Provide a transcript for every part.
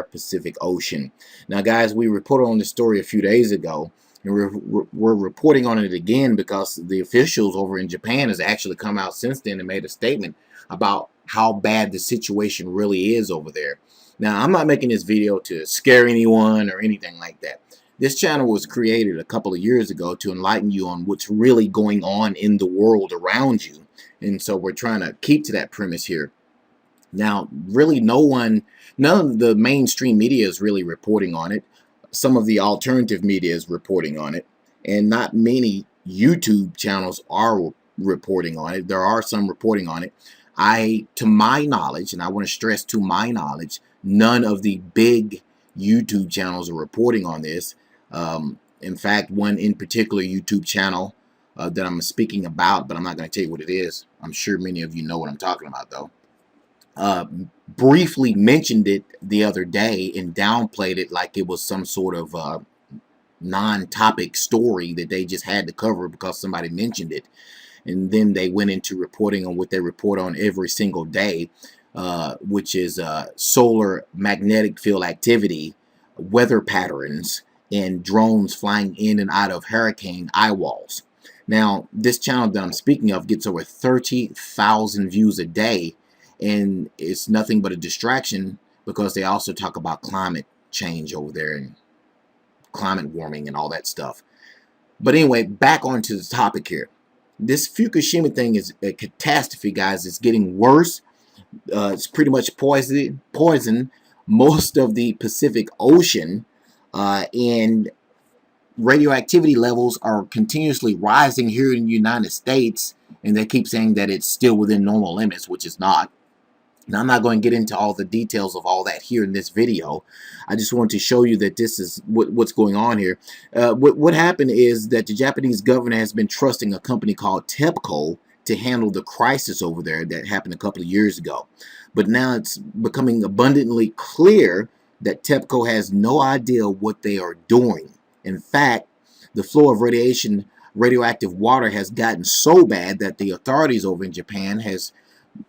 Pacific Ocean. Now, guys, we reported on this story a few days ago, and we're reporting on it again because the officials over in Japan has actually come out since then and made a statement about how bad the situation really is over there. Now, I'm not making this video to scare anyone or anything like that. This channel was created a couple of years ago to enlighten you on what's really going on in the world around you. And so we're trying to keep to that premise here. Now, really none of the mainstream media is really reporting on it. Some of the alternative media is reporting on it. And not many YouTube channels are reporting on it. There are some reporting on it. To my knowledge, and I want to stress to my knowledge, none of the big YouTube channels are reporting on this. In fact, one in particular YouTube channel that I'm speaking about, but I'm not going to tell you what it is. I'm sure many of you know what I'm talking about, though. Briefly mentioned it the other day and downplayed it like it was some sort of non-topic story that they just had to cover because somebody mentioned it. And then they went into reporting on what they report on every single day, which is solar magnetic field activity, weather patterns, and drones flying in and out of hurricane eye walls. Now, this channel that I'm speaking of gets over 30,000 views a day, and it's nothing but a distraction because they also talk about climate change over there and climate warming and all that stuff. But anyway, back onto the topic here. This Fukushima thing is a catastrophe, guys. It's getting worse. It's pretty much poison most of the Pacific Ocean, and radioactivity levels are continuously rising here in the United States, and they keep saying that it's still within normal limits, which is not. Now, I'm not going to get into all the details of all that here in this video. I just want to show you that this is what's going on here. What happened is that the Japanese government has been trusting a company called TEPCO to handle the crisis over there that happened a couple of years ago. But now it's becoming abundantly clear that TEPCO has no idea what they are doing. In fact, the flow of radioactive water has gotten so bad that the authorities over in Japan has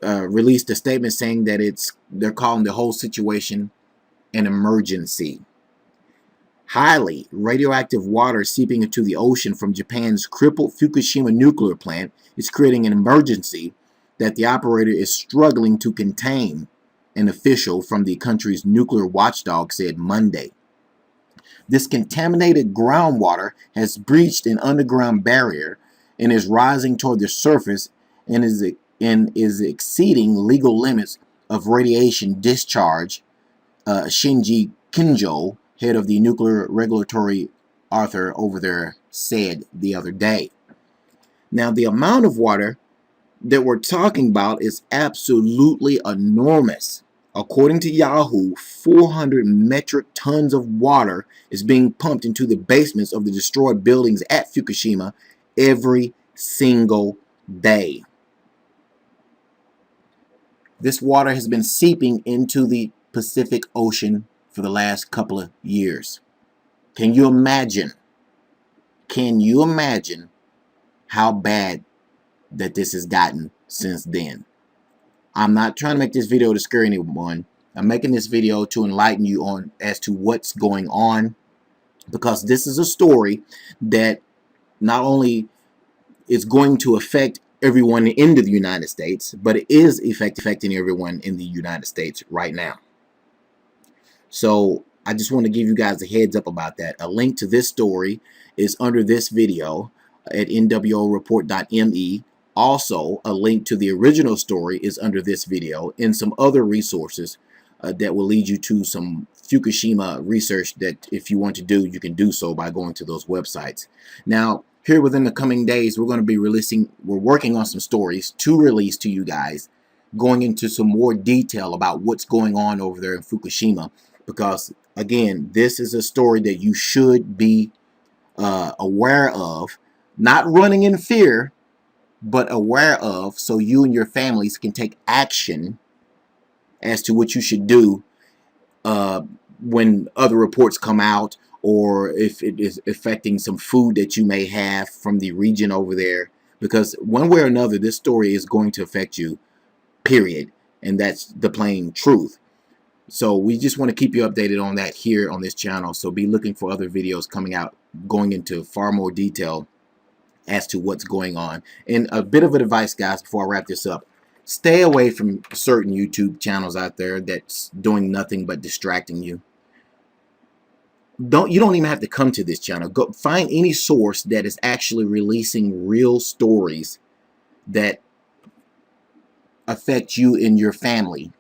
released a statement saying that they're calling the whole situation an emergency. Highly radioactive water seeping into the ocean from Japan's crippled Fukushima nuclear plant is creating an emergency that the operator is struggling to contain, an official from the country's nuclear watchdog said Monday. This contaminated groundwater has breached an underground barrier and is rising toward the surface and is exceeding legal limits of radiation discharge, Shinji Kinjo, head of the nuclear regulatory authority over there, said the other day. Now, the amount of water that we're talking about is absolutely enormous. According to Yahoo, 400 metric tons of water is being pumped into the basements of the destroyed buildings at Fukushima every single day. This water has been seeping into the Pacific Ocean for the last couple of years. Can you imagine? Can you imagine how bad that this has gotten since then? I'm not trying to make this video to scare anyone. I'm making this video to enlighten you on as to what's going on, because this is a story that not only is going to affect everyone in the United States, but it is affecting everyone in the United States right now. So I just want to give you guys a heads up about that. A link to this story is under this video at nwreport.me. Also, a link to the original story is under this video, and some other resources that will lead you to some Fukushima research that if you want to do, you can do so by going to those websites. Now, here within the coming days, we're working on some stories to release to you guys, going into some more detail about what's going on over there in Fukushima, because again, this is a story that you should be aware of, not running in fear, but aware of, so you and your families can take action as to what you should do when other reports come out, or if it is affecting some food that you may have from the region over there. Because one way or another, this story is going to affect you, period. And that's the plain truth. So we just want to keep you updated on that here on this channel. So be looking for other videos coming out, going into far more detail as to what's going on. And a bit of advice, guys, before I wrap this up. Stay away from certain YouTube channels out there that's doing nothing but distracting you. You don't even have to come to this channel. Go find any source that is actually releasing real stories that affect you and your family.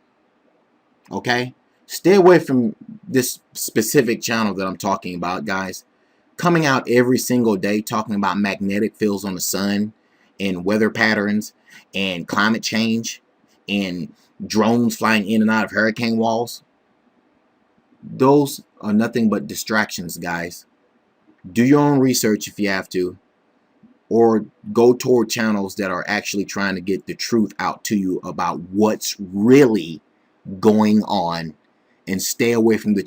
Okay? Stay away from this specific channel that I'm talking about, guys. Coming out every single day talking about magnetic fields on the sun and weather patterns and climate change and drones flying in and out of hurricane walls. Those are nothing but distractions, guys. Do your own research if you have to, or go toward channels that are actually trying to get the truth out to you about what's really going on, and stay away from the